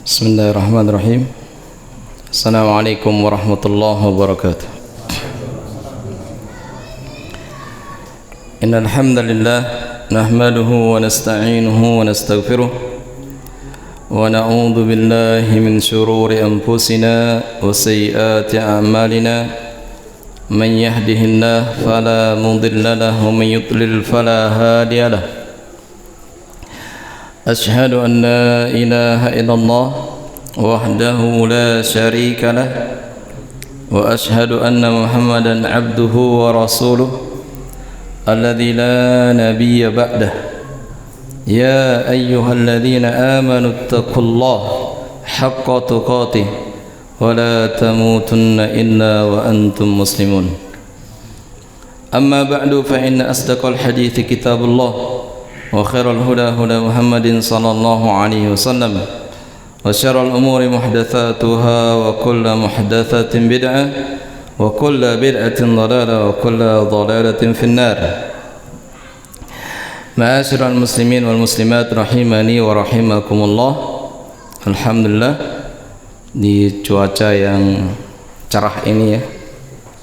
Bismillahirrahmanirrahim. Assalamualaikum warahmatullahi wabarakatuh. Innal hamdalillah nahmaduhu wa nasta'inuhu wa nastaghfiruh wa na'udzu billahi min shururi anfusina wa sayyiati a'malina. Man yahdihillahu fala mudilla lahu wa man yudlil fala hadiya lahu. أشهد أن لا إله إلا الله وحده لا شريك له وأشهد أن محمدا عبده ورسوله الذي لا نبي بعده. يا أيها الذين آمنوا اتقوا الله حق تقاته ولا تموتن إلا وأنتم مسلمون. أما بعد فإن أصدق الحديث كتاب الله وخير الهدى هدى محمد صلى الله عليه وسلم وشر الأمور محدثاتها وكل محدثة بدعة وكل بدعة ضلالة وكل ضلالة في النار. معاشر المسلمين والmuslimat rahimani wa rahimakumullah. Alhamdulillah di cuaca yang cerah ini ya,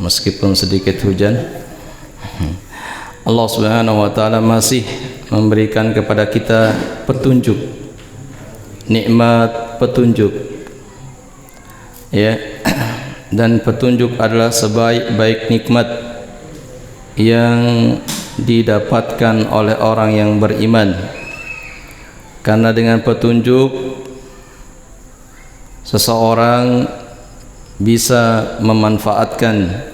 meskipun sedikit hujan, Allah Subhanahu wa taala masih memberikan kepada kita petunjuk, nikmat petunjuk ya. Dan petunjuk adalah sebaik-baik nikmat yang didapatkan oleh orang yang beriman, karena dengan petunjuk seseorang bisa memanfaatkan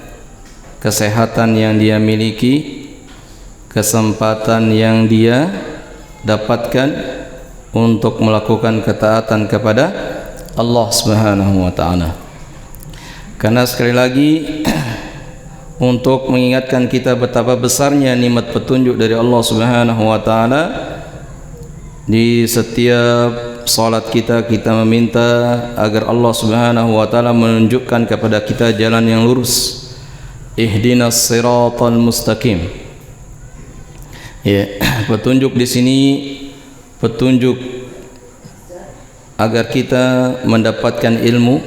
kesehatan yang dia miliki, kesempatan yang dia dapatkan untuk melakukan ketaatan kepada Allah Subhanahu wa taala. Karena sekali lagi untuk mengingatkan kita betapa besarnya nikmat petunjuk dari Allah Subhanahu wa taala, di setiap salat kita meminta agar Allah Subhanahu wa taala menunjukkan kepada kita jalan yang lurus. Ihdinas siratal mustaqim. Ya, petunjuk di sini petunjuk agar kita mendapatkan ilmu,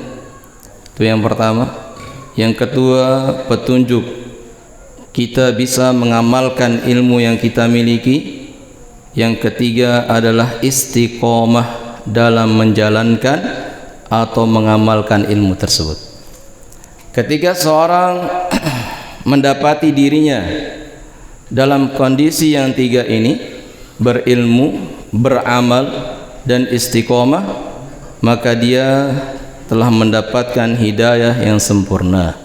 itu yang pertama. Yang kedua, petunjuk kita bisa mengamalkan ilmu yang kita miliki. Yang ketiga adalah istiqomah dalam menjalankan atau mengamalkan ilmu tersebut. Ketika seorang mendapati dirinya dalam kondisi yang tiga ini, berilmu, beramal, dan istiqomah, maka dia telah mendapatkan hidayah yang sempurna.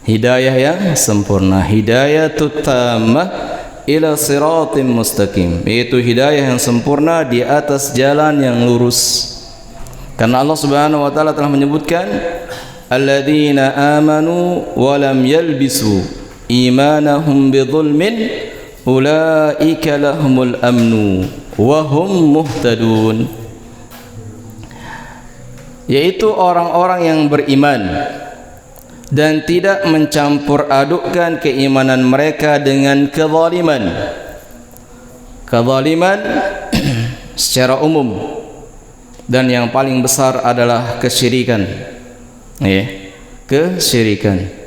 Hidayah yang sempurna, hidayatut tammah ila siratim mustaqim, yaitu hidayah yang sempurna di atas jalan yang lurus. Karena Allah Subhanahu wa taala telah menyebutkan alladzina amanu wa lam yalbisu imanahum bidzulmin ulaika lahumul amnu wa hum muhtadun, yaitu orang-orang yang beriman dan tidak mencampur adukkan keimanan mereka dengan kezaliman. Kezaliman secara umum, dan yang paling besar adalah kesyirikan ya, kesyirikan.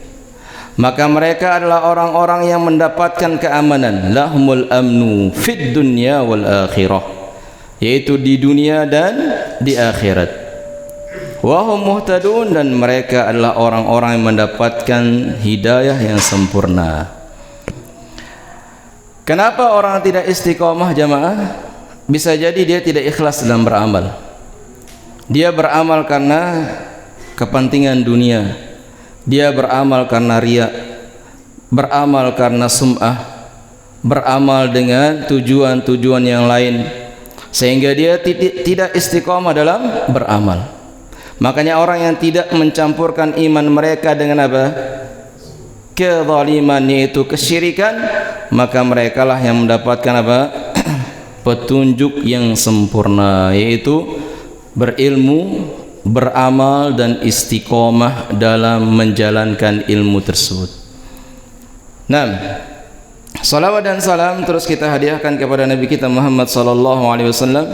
Maka mereka adalah orang-orang yang mendapatkan keamanan, lahumul amnu fid dunya wal akhirah, yaitu di dunia dan di akhirat. Wa hum muhtadun, dan mereka adalah orang-orang yang mendapatkan hidayah yang sempurna. Kenapa orang tidak istiqomah jamaah? Bisa jadi dia tidak ikhlas dalam beramal. Dia beramal karena kepentingan dunia, dia beramal karena riya, beramal karena sum'ah, beramal dengan tujuan-tujuan yang lain, sehingga dia tidak istiqomah dalam beramal. Makanya orang yang tidak mencampurkan iman mereka dengan apa? Kezaliman, yaitu kesyirikan, maka mereka lah yang mendapatkan apa? Petunjuk yang sempurna, yaitu berilmu, beramal, dan istiqomah dalam menjalankan ilmu tersebut. Nah, salawat dan salam terus kita hadiahkan kepada Nabi kita Muhammad sallallahu alaihi wasallam,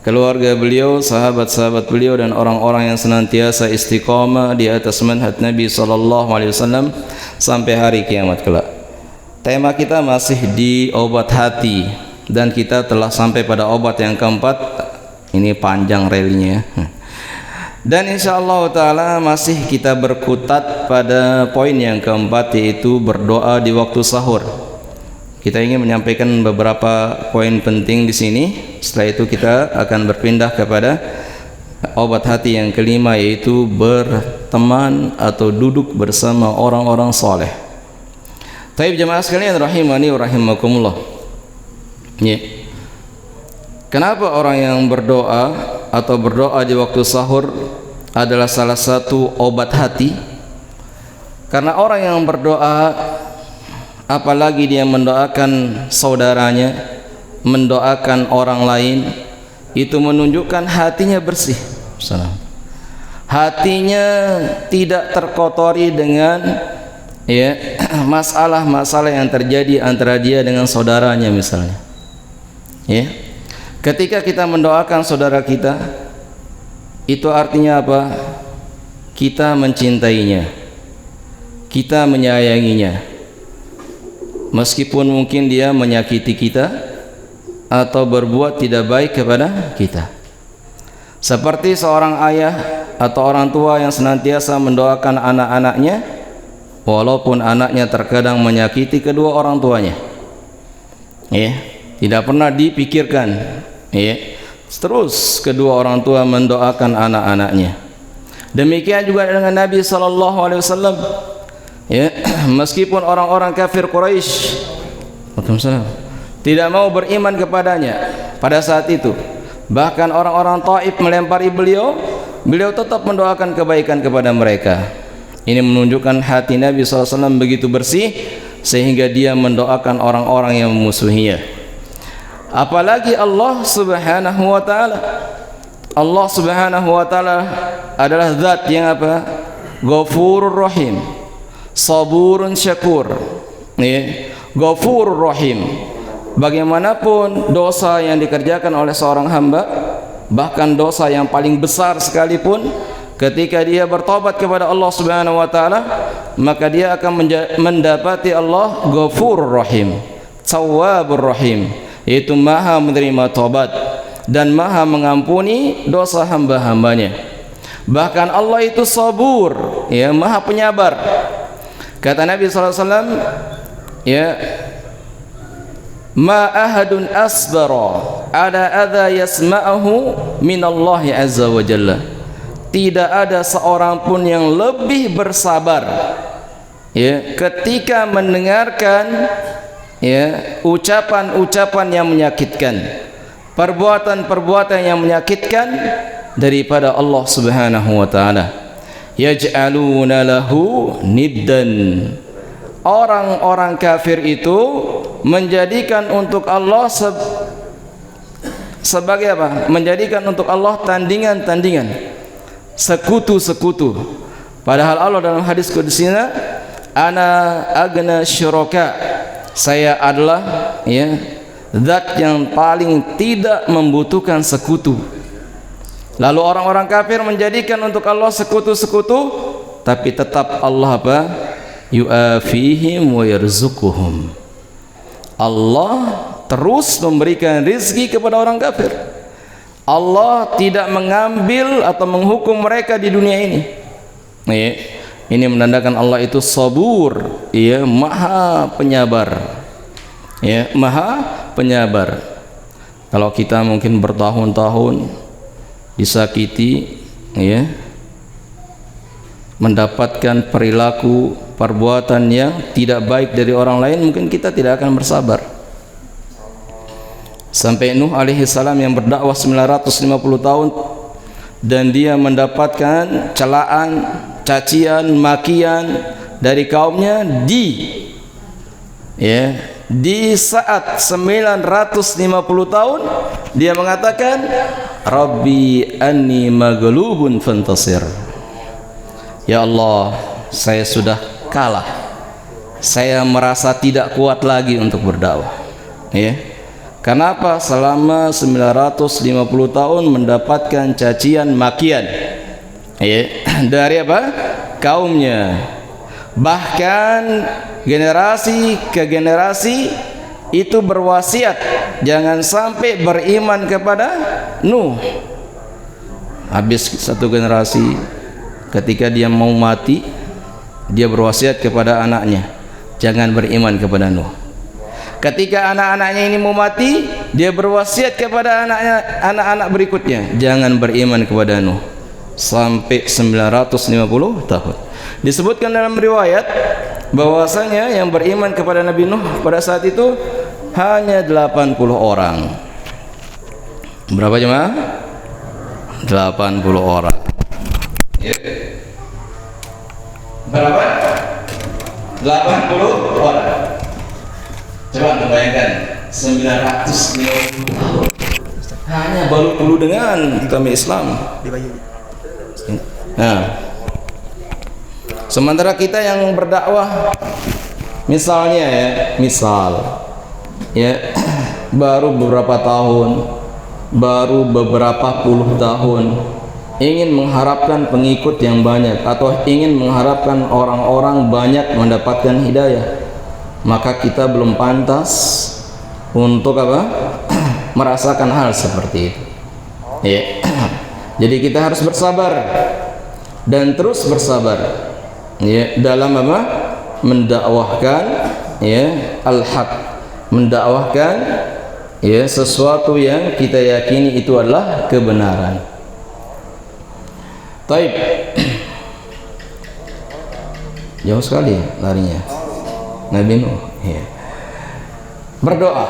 keluarga beliau, sahabat-sahabat beliau, dan orang-orang yang senantiasa istiqamah di atas manhaj Nabi sallallahu alaihi wasallam sampai hari kiamat kelak. Tema kita masih di obat hati, dan kita telah sampai pada obat yang keempat. Ini panjang relnya. Dan insyaallah taala masih kita berkutat pada poin yang keempat, yaitu berdoa di waktu sahur. Kita ingin menyampaikan beberapa poin penting di sini. Setelah itu kita akan berpindah kepada obat hati yang kelima, yaitu berteman atau duduk bersama orang-orang soleh. Taib jemaah sekalian rahimani wa rahimakumullah. Kenapa orang yang berdoa atau berdoa di waktu sahur adalah salah satu obat hati? Karena orang yang berdoa, apalagi dia mendoakan saudaranya, mendoakan orang lain, itu menunjukkan hatinya bersih. Hatinya tidak terkotori dengan masalah-masalah yang terjadi antara dia dengan saudaranya misalnya. Ketika kita mendoakan saudara kita, itu artinya apa? Kita mencintainya, kita menyayanginya, meskipun mungkin dia menyakiti kita atau berbuat tidak baik kepada kita. Seperti seorang ayah atau orang tua yang senantiasa mendoakan anak-anaknya, walaupun anaknya terkadang menyakiti kedua orang tuanya. Tidak pernah dipikirkan. Terus kedua orang tua mendoakan anak-anaknya. Demikian juga dengan Nabi sallallahu alaihi wasallam. Meskipun orang-orang kafir Quraisy tidak mau beriman kepadanya pada saat itu, bahkan orang-orang Taif melempari beliau, beliau tetap mendoakan kebaikan kepada mereka. Ini menunjukkan hati Nabi SAW begitu bersih sehingga dia mendoakan orang-orang yang memusuhinya. Apalagi Allah Subhanahu wa taala. Allah Subhanahu wa taala adalah zat yang apa? Ghafurur Rahim, Saburun Syakur, Ghafurur Rahim. Bagaimanapun dosa yang dikerjakan oleh seorang hamba, bahkan dosa yang paling besar sekalipun, ketika dia bertobat kepada Allah Subhanahu wa taala, maka dia akan mendapati Allah Ghafurur Rahim, Tawwabur Rahim, yaitu maha menerima tobat dan maha mengampuni dosa hamba-hambanya. Bahkan Allah itu sabur, maha penyabar. Kata Nabi SAW, ma ahadun asbara ada adza yasma'ahu minallahi azza wa jalla. Tidak ada seorang pun yang lebih bersabar ketika mendengarkan ucapan-ucapan yang menyakitkan, perbuatan-perbuatan yang menyakitkan daripada Allah Subhanahu wa taala. Yaj'aluna lahu niddan. Orang-orang kafir itu menjadikan untuk Allah sebagai apa? Menjadikan untuk Allah tandingan-tandingan, sekutu-sekutu. Padahal Allah dalam hadis qudsinya, ana agna syuraka, saya adalah zat yang paling tidak membutuhkan sekutu. Lalu orang-orang kafir menjadikan untuk Allah sekutu-sekutu, tapi tetap Allah apa? Yu'afihim wa yarzuquhum. Allah terus memberikan rizki kepada orang kafir. Allah tidak mengambil atau menghukum mereka di dunia ini. Ini menandakan Allah itu sabur, maha penyabar. Maha penyabar. Kalau kita mungkin bertahun-tahun disakiti, mendapatkan perilaku perbuatan yang tidak baik dari orang lain, mungkin kita tidak akan bersabar. Sampai Nuh alaihi salam yang berdakwah 950 tahun dan dia mendapatkan celaan, cacian, makian dari kaumnya di saat 950 tahun dia mengatakan, Rabbi anni maghlubun fantasir. Ya Allah, saya sudah kalah. Saya merasa tidak kuat lagi untuk berdakwah. Kenapa selama 950 tahun mendapatkan cacian makian dari apa? Kaumnya. Bahkan generasi ke generasi itu berwasiat jangan sampai beriman kepada Nuh. Habis satu generasi, ketika dia mau mati, dia berwasiat kepada anaknya, jangan beriman kepada Nuh. Ketika anak-anaknya ini mau mati, dia berwasiat kepada anak-anak berikutnya, jangan beriman kepada Nuh. Sampai 950 tahun. Disebutkan dalam riwayat bahwasanya yang beriman kepada Nabi Nuh pada saat itu hanya 80 orang. Berapa jemaah? 80 orang. Ya. Berapa? 80 orang. Coba membayangkan 950 tahun hanya baru perlu dengan kami Islam. Nah, sementara kita yang berdakwah misalnya baru beberapa tahun, baru beberapa puluh tahun, ingin mengharapkan pengikut yang banyak atau ingin mengharapkan orang-orang banyak mendapatkan hidayah, maka kita belum pantas untuk apa? Merasakan hal seperti itu. Ya. Jadi kita harus bersabar dan terus bersabar ya dalam apa? Mendakwahkan ya al-haq, mendakwahkan ya sesuatu yang kita yakini itu adalah kebenaran. Taib. Jauh sekali larinya Nabi Nuh ya. Berdoa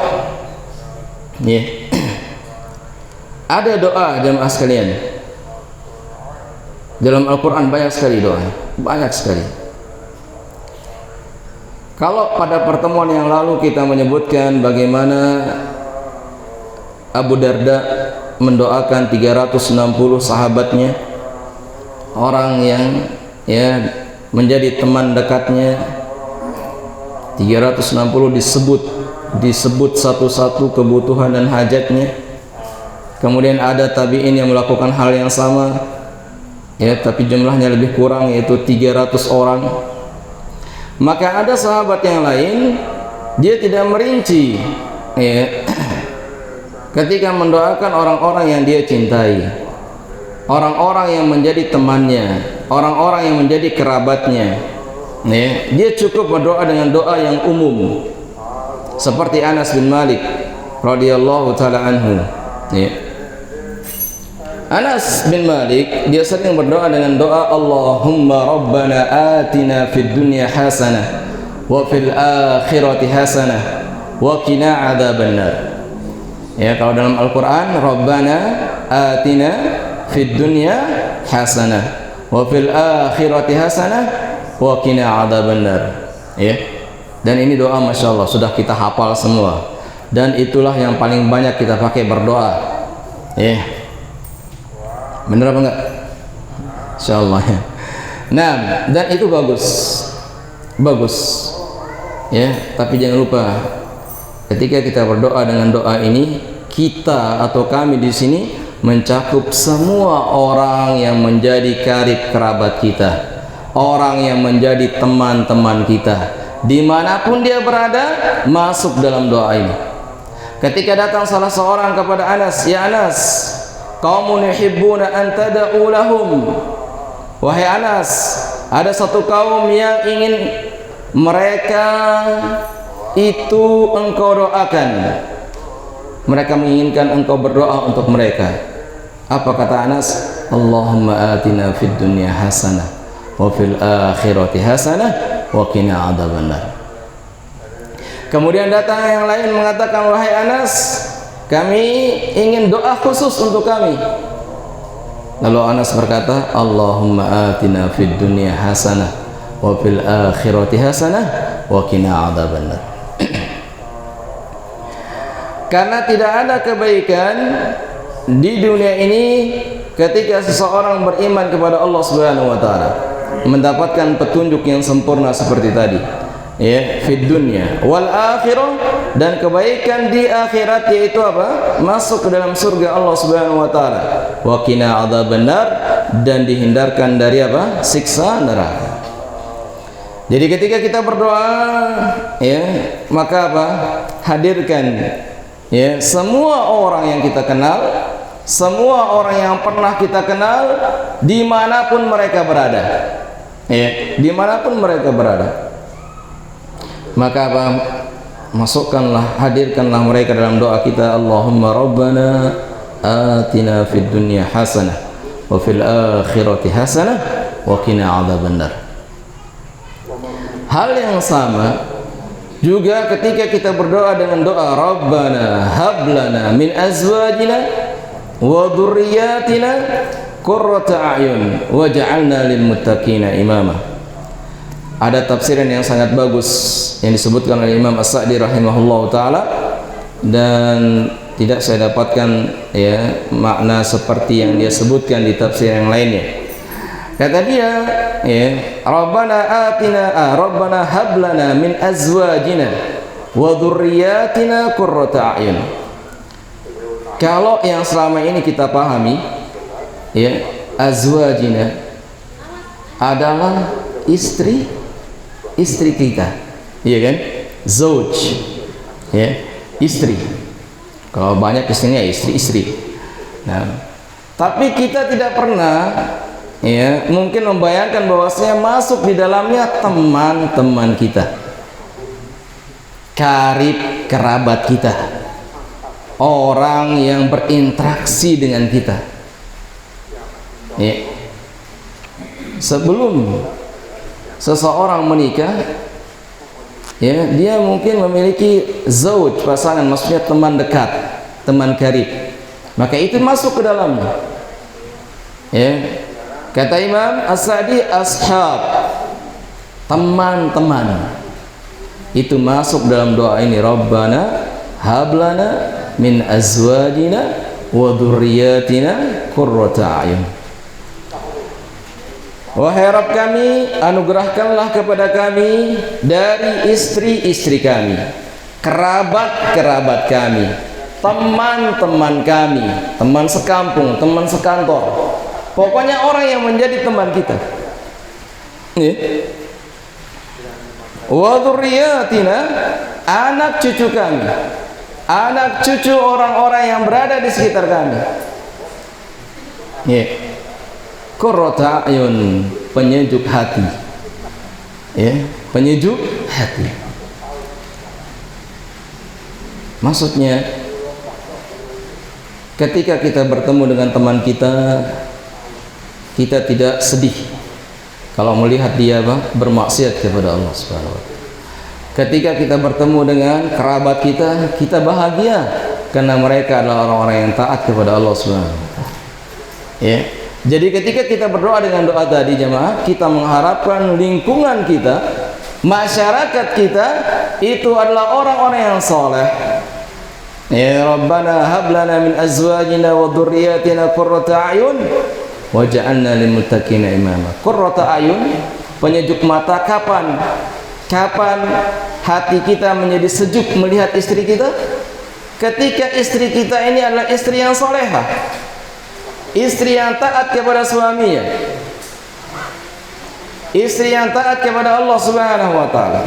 ya. Ada doa jemaah sekalian dalam Al-Quran, banyak sekali doa, banyak sekali. Kalau pada pertemuan yang lalu kita menyebutkan bagaimana Abu Darda mendoakan 360 sahabatnya, orang yang ya menjadi teman dekatnya, 360 disebut satu-satu kebutuhan dan hajatnya. Kemudian ada tabi'in yang melakukan hal yang sama ya, tapi jumlahnya lebih kurang, yaitu 300 orang. Maka ada sahabat yang lain, dia tidak merinci ya, ketika mendoakan orang-orang yang dia cintai, orang-orang yang menjadi temannya, orang-orang yang menjadi kerabatnya ya, dia cukup berdoa dengan doa yang umum seperti Anas bin Malik radhiyallahu taala anhu ya. Anas bin Malik dia sering berdoa dengan doa Allahumma rabbana atina fid dunya hasanah wa fil akhirati hasanah wa qina adzabannar. Ya, kalau dalam Al-Qur'an rabbana atina fid dunya hasanah wa fil akhirati hasanah wa qina adzabannar. Ya. Dan ini doa Masya Allah sudah kita hafal semua, dan itulah yang paling banyak kita pakai berdoa ya. Benar apa enggak? Insyaallah ya. Nah, dan itu bagus ya, tapi jangan lupa ketika kita berdoa dengan doa ini, kita atau kami di sini mencakup semua orang yang menjadi karib kerabat kita, orang yang menjadi teman-teman kita, dimanapun dia berada, masuk dalam doa ini. Ketika datang salah seorang kepada Anas, ya Anas, qaumun yuhibbuna an tad'u lahum. Wahai Anas, ada satu kaum yang ingin mereka itu engkau doakan. Mereka menginginkan engkau berdoa untuk mereka. Apa kata Anas? Allahumma atina fid dunya hasanah wa fil akhirati hasanah wa qina adzabannar. Kemudian datang yang lain mengatakan, wahai Anas, kami ingin doa khusus untuk kami. Lalu Anas berkata, Allahumma atina fid dunya hasanah wa fil akhirati hasanah wa qina adzabannar. Karena tidak ada kebaikan di dunia ini ketika seseorang beriman kepada Allah Subhanahu wa taala, mendapatkan petunjuk yang sempurna seperti tadi. ya, fid dunya wal akhirah, dan kebaikan di akhirat, yaitu apa? Masuk ke dalam surga Allah Subhanahu wa taala. Wa qina adzabannar, dan dihindarkan dari apa? Siksa neraka. Jadi ketika kita berdoa, ya, maka apa? Hadirkan, ya, semua orang yang kita kenal, semua orang yang pernah kita kenal, dimanapun mereka berada, ya, dimanapun mereka berada. Maka apa? Masukkanlah, hadirkanlah mereka dalam doa kita. Allahumma rabbana atina fid dunya hasanah wa fil akhirati hasanah wa qina adzabannar. Hal yang sama juga ketika kita berdoa dengan doa Rabbana hablana min azwajina wa dhurriyyatina qurrata a'yun waj'alna lil muttaqina imama. Ada tafsiran yang sangat bagus yang disebutkan oleh Imam As-Sa'di rahimahullahu taala, dan tidak saya dapatkan, ya, makna seperti yang dia sebutkan di tafsir yang lainnya. Kata dia, ya, Rabbana hablana min azwajina wa dhurriyyatina qurrata a'yun. Kalau yang selama ini kita pahami, ya, azwajina adalah istri kita, iya kan? Zauj, ya, istri. Kalau banyak istrinya, istri. Nah, tapi kita tidak pernah, ya, mungkin membayangkan bahwasanya masuk di dalamnya teman-teman kita, karib kerabat kita, orang yang berinteraksi dengan kita, ya. Sebelum seseorang menikah, ya, dia mungkin memiliki zauj, pasangan, maksudnya teman dekat, teman karib, maka itu masuk ke dalamnya, ya. Kata Imam As-Sa'di, ashab, teman-teman, itu masuk dalam doa ini. Rabbana hablana min azwajina wa dhurriyyatina qurrata a'yun. Wahai Rabb kami, anugerahkanlah kepada kami dari istri-istri kami, kerabat-kerabat kami, teman-teman kami, teman sekampung, teman sekantor, pokoknya orang yang menjadi teman kita, ya. Wa dzurriyyatina, anak cucu kami, anak cucu orang-orang yang berada di sekitar kami, ya. Qurrata a'yun, penyejuk hati, ya, penyejuk hati. Maksudnya, ketika kita bertemu dengan teman kita, kita tidak sedih kalau melihat dia bermaksiat kepada Allah Subhanahu wa taala. Ketika kita bertemu dengan kerabat kita, kita bahagia karena mereka adalah orang-orang yang taat kepada Allah Subhanahu wa taala, ya. Jadi ketika kita berdoa dengan doa tadi, jemaah, kita mengharapkan lingkungan kita, masyarakat kita itu adalah orang-orang yang soleh. Ya Rabbana hablana min azwajina wa dhurriyyatina qurrata a'yun waj'alna lil muttaqina imama. Qurrata a'yun, penyejuk mata. Kapan hati kita menjadi sejuk melihat istri kita? Ketika istri kita ini adalah istri yang solehah, istri yang taat kepada suaminya, istri yang taat kepada Allah Subhanahu wa taala.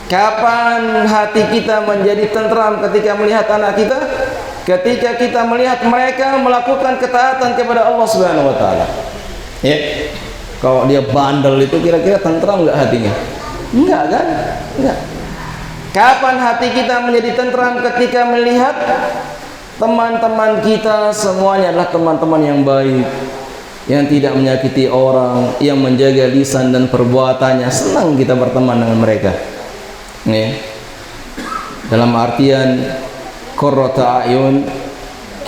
Kapan hati kita menjadi tentram ketika melihat anak kita? Ketika kita melihat mereka melakukan ketaatan kepada Allah Subhanahu wa taala. Ya. Kalau dia bandel itu kira-kira tentram enggak hatinya? Enggak kan? Enggak. Kapan hati kita menjadi tentram ketika melihat teman-teman kita semuanya adalah teman-teman yang baik, yang tidak menyakiti orang, yang menjaga lisan dan perbuatannya? Senang kita berteman dengan mereka, ya. Dalam artian qurrata a'yun,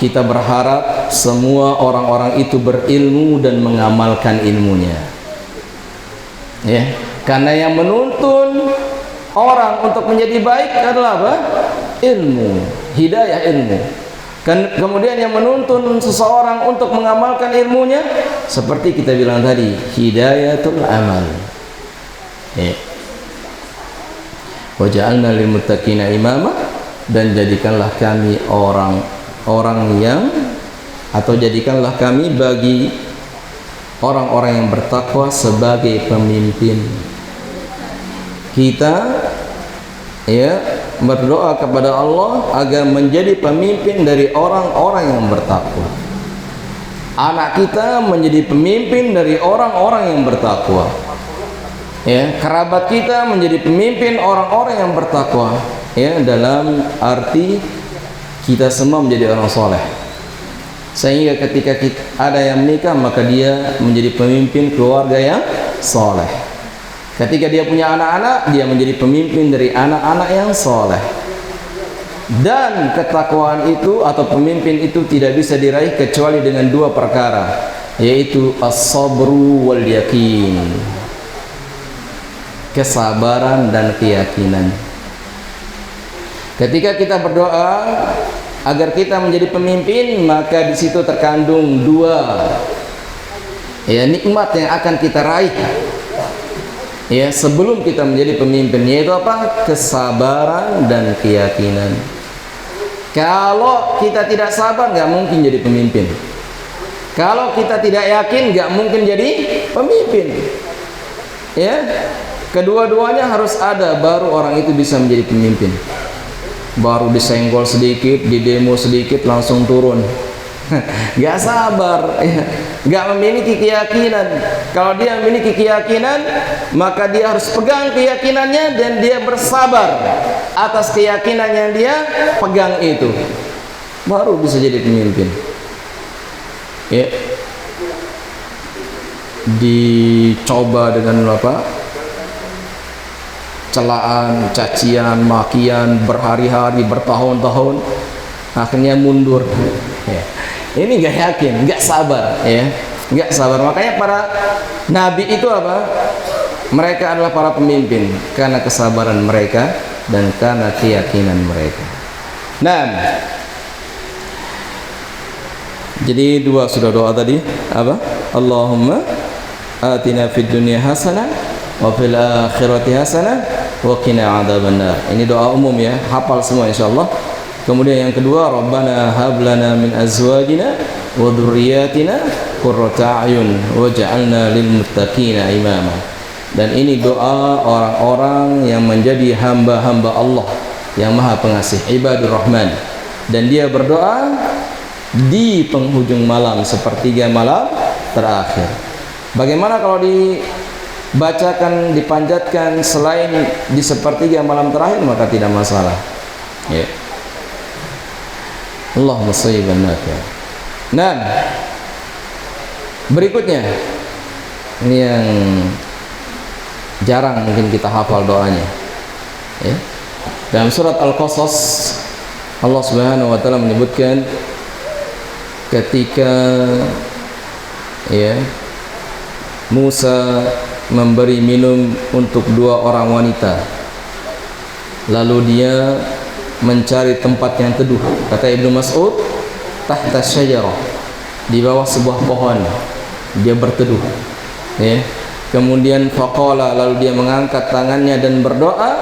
kita berharap semua orang-orang itu berilmu dan mengamalkan ilmunya, ya. Karena yang menuntun orang untuk menjadi baik adalah apa? Ilmu, hidayah ilmu. Kemudian yang menuntun seseorang untuk mengamalkan ilmunya, seperti kita bilang tadi, hidayatul amal, ya. Waja'alna lil muttaqina imama, dan jadikanlah kami orang-orang yang, atau jadikanlah kami bagi orang-orang yang bertakwa sebagai pemimpin. Kita ya berdoa kepada Allah agar menjadi pemimpin dari orang-orang yang bertakwa. Anak kita menjadi pemimpin dari orang-orang yang bertakwa. Ya, kerabat kita menjadi pemimpin orang-orang yang bertakwa. Ya, dalam arti kita semua menjadi orang soleh. Sehingga ketika ada yang menikah, maka dia menjadi pemimpin keluarga yang soleh. Ketika dia punya anak-anak, dia menjadi pemimpin dari anak-anak yang soleh. Dan ketakwaan itu atau pemimpin itu tidak bisa diraih kecuali dengan dua perkara, yaitu as-sabru wal yakin, kesabaran dan keyakinan. Ketika kita berdoa agar kita menjadi pemimpin, maka di situ terkandung dua ya nikmat yang akan kita raih ya sebelum kita menjadi pemimpin, yaitu apa? Kesabaran dan keyakinan. Kalau kita tidak sabar, nggak mungkin jadi pemimpin. Kalau kita tidak yakin, nggak mungkin jadi pemimpin. Ya, kedua-duanya harus ada, baru orang itu bisa menjadi pemimpin. Baru disenggol sedikit, di demo sedikit, langsung turun. Nggak sabar, ya. Nggak memiliki keyakinan. Kalau dia memiliki keyakinan, maka dia harus pegang keyakinannya dan dia bersabar atas keyakinan yang dia pegang itu, baru bisa jadi pemimpin. Ya, dicoba dengan apa? Celaan, cacian, makian berhari-hari, bertahun-tahun, akhirnya mundur. Ya. Ini nggak yakin, nggak sabar, ya, nggak sabar. Makanya para nabi itu apa? Mereka adalah para pemimpin karena kesabaran mereka dan karena keyakinan mereka. Nah, jadi dua sudah doa tadi apa? Allahumma atina fid dunya hasanah wa fil akhirati hasanah wa qina adzabannar. Ini doa umum ya, hafal semua insyaallah. Kemudian yang kedua, Rabbana hab lana min azwajina wa dzurriyyatina qurrata a'yun waj'alna lil muttaqina imama. Dan ini doa orang-orang yang menjadi hamba-hamba Allah yang Maha Pengasih, ibadur Rahman. Dan dia berdoa di penghujung malam, sepertiga malam terakhir. Bagaimana kalau dibacakan, dipanjatkan selain di sepertiga malam terakhir, maka tidak masalah. Ya. Allahumma shayyiban nafi'an. Nah, berikutnya ini yang jarang mungkin kita hafal doanya. Ya. Dalam surat Al-Qasas Allah Subhanahu wa taala menyebutkan ketika ya Musa memberi minum untuk dua orang wanita, lalu dia mencari tempat yang teduh. Kata Ibnu Mas'ud, tahta syajarah, di bawah sebuah pohon dia berteduh. Ya. Kemudian faqala, lalu dia mengangkat tangannya dan berdoa,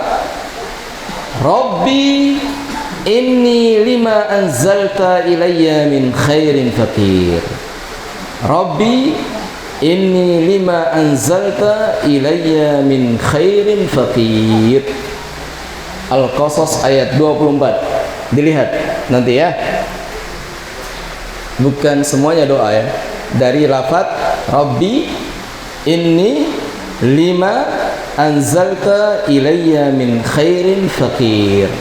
Rabbi inni lima anzalta ilayya min khairin faqir. Rabbi inni lima anzalta ilayya min khairin faqir. Al-Qasas ayat 24. Dilihat nanti ya. Bukan semuanya doa ya. Dari lafaz Rabbi inni lima anzalta ilayya min khairin faqir.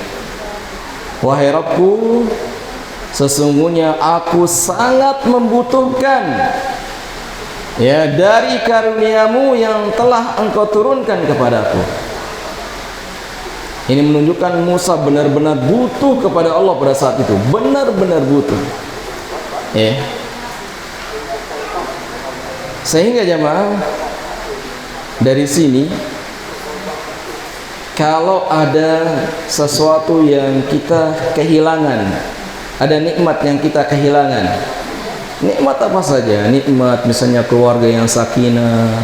Wahai Rabbku, sesungguhnya aku sangat membutuhkan ya dari karuniamu yang telah engkau turunkan kepadaku. Ini menunjukkan Musa benar-benar butuh kepada Allah pada saat itu, benar-benar butuh. Ya. Sehingga jemaah, dari sini kalau ada sesuatu yang kita kehilangan, ada nikmat yang kita kehilangan, nikmat apa saja, nikmat misalnya keluarga yang sakinah,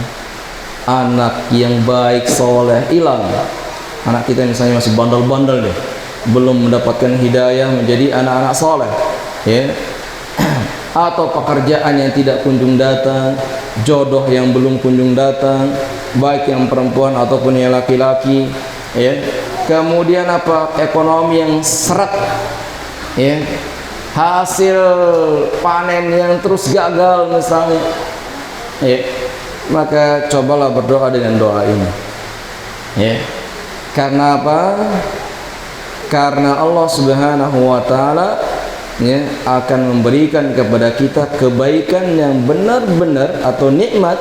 anak yang baik soleh hilang, anak kita misalnya masih bandel-bandel deh, belum mendapatkan hidayah menjadi anak-anak soleh, ya, atau pekerjaan yang tidak kunjung datang, jodoh yang belum kunjung datang, baik yang perempuan ataupun yang laki-laki, ya. Kemudian apa, ekonomi yang seret, ya, hasil panen yang terus gagal misalnya, ya, maka cobalah berdoa dengan doa ini, ya. Karena apa? Karena Allah Subhanahu wa taala, ya, akan memberikan kepada kita kebaikan yang benar-benar atau nikmat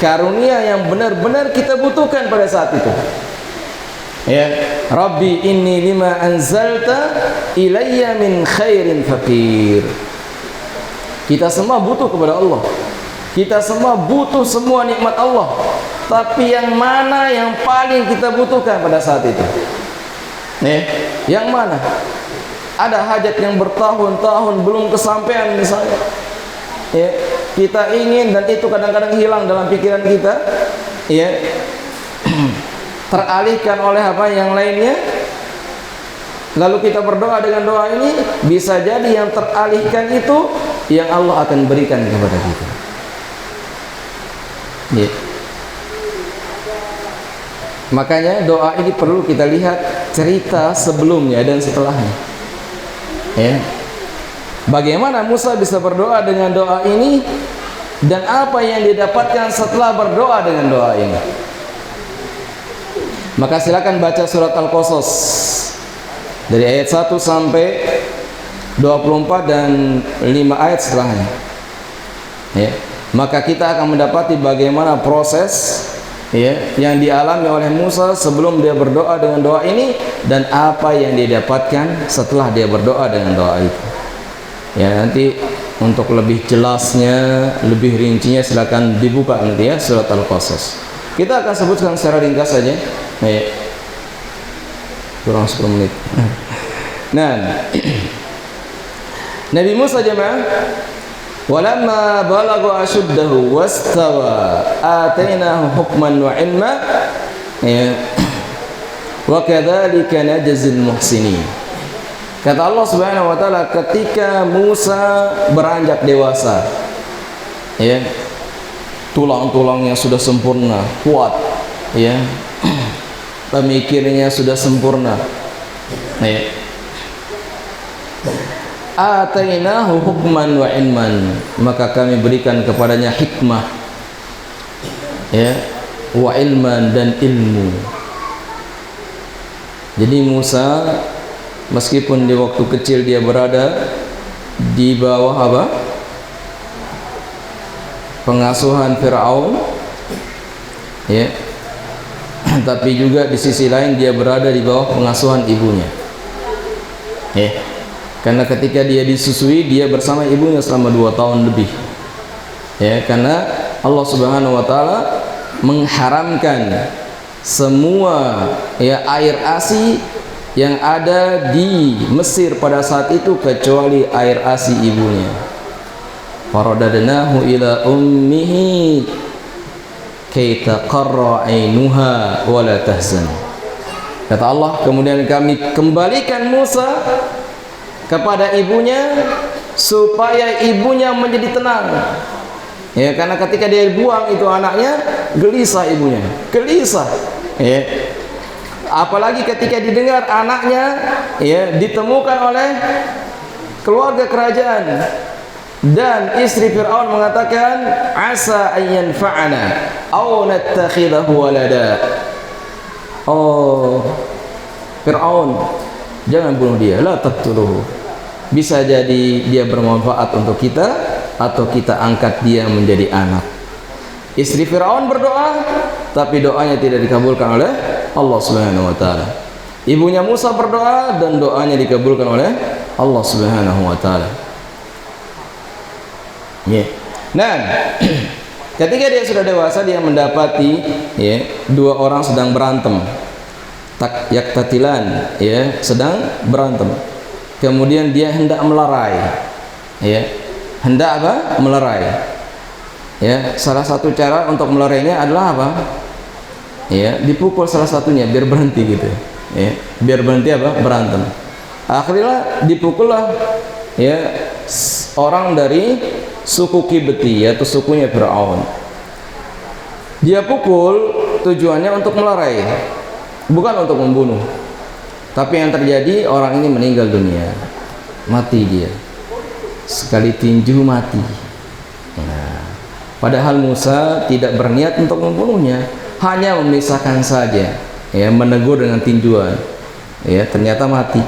karunia yang benar-benar kita butuhkan pada saat itu. Ya, Rabbi inni lima anzalta ilayya min khairin faqir. Kita semua butuh kepada Allah. Kita semua butuh semua nikmat Allah. Tapi yang mana yang paling kita butuhkan pada saat itu? Yang mana? Ada hajat yang bertahun-tahun belum kesampaian misalnya, ya, kita ingin dan itu kadang-kadang hilang dalam pikiran kita, ya, teralihkan oleh apa yang lainnya. Lalu kita berdoa dengan doa ini, bisa jadi yang teralihkan itu yang Allah akan berikan kepada kita, ya. Makanya doa ini perlu kita lihat cerita sebelumnya dan setelahnya, ya. Bagaimana Musa bisa berdoa dengan doa ini dan apa yang didapatkan setelah berdoa dengan doa ini. Maka silakan baca surat Al-Qasas dari ayat 1 sampai 24 dan 5 ayat setelahnya, ya. Maka kita akan mendapati bagaimana proses, ya, yang dialami oleh Musa sebelum dia berdoa dengan doa ini dan apa yang dia dapatkan setelah dia berdoa dengan doa itu. Ya, nanti untuk lebih jelasnya, lebih rincinya silakan dibuka nanti, ya, surat Al-Qasas. Kita akan sebutkan secara ringkas saja. Ya. Kurang 10 menit. Nah, Nabi Musa jemaah, walamma balagha ashuddahu wastawa atainahu hukman wa ilma, ya, wa kadzalika najzil muhsinin. Kata Allah Subhanahu wa taala, ketika Musa beranjak dewasa, ya, tulang-tulangnya sudah sempurna, kuat, ya, pemikirannya sudah sempurna, ya, atainahu hukman wa ilman, maka kami berikan kepadanya hikmah, ya, wa ilman, dan ilmu. Jadi Musa meskipun di waktu kecil dia berada di bawah apa? Pengasuhan Firaun, ya, tapi juga di sisi lain dia berada di bawah pengasuhan ibunya, ya. Karena ketika dia disusui, dia bersama ibunya selama 2 tahun lebih, ya. Karena Allah Subhanahu wa taala mengharamkan semua, ya, air ASI yang ada di Mesir pada saat itu kecuali air ASI ibunya. Faradadnahu ila ummihi kay taqarra 'ainuha wa la tahzan. Kata Allah, kemudian kami kembalikan Musa kepada ibunya supaya ibunya menjadi tenang, ya. Karena ketika dia buang itu anaknya, gelisah ibunya, gelisah, ya. Apalagi ketika didengar anaknya, ya, ditemukan oleh keluarga kerajaan dan istri Fir'aun mengatakan asa ayyan fa'ana aw nattakhidahu walada. Oh Fir'aun, jangan bunuh dia, la taqtuluhu. Bisa jadi dia bermanfaat untuk kita atau kita angkat dia menjadi anak. Istri Fir'aun berdoa, tapi doanya tidak dikabulkan oleh Allah Subhanahu wa taala. Ibunya Musa berdoa dan doanya dikabulkan oleh Allah Subhanahu wa taala. Ya. Nah, ketika dia sudah dewasa, dia mendapati, ya, 2 orang sedang berantem. Tak yaktatilan, ya, sedang berantem. Kemudian dia hendak melerai, ya. Hendak apa? Melerai. Ya, salah satu cara untuk melerainya adalah apa? ya, dipukul salah satunya biar berhenti gitu ya, biar berhenti apa, berantem. Akhirnya dipukullah ya orang dari suku Kibti, yaitu sukunya Fir'aun. Dia pukul tujuannya untuk melerai, bukan untuk membunuh. Tapi yang terjadi, orang ini meninggal dunia, mati dia, sekali tinju mati. Nah, padahal Musa tidak berniat untuk membunuhnya, hanya memisahkan saja, ya, menegur dengan tinjuan, ya, ternyata mati.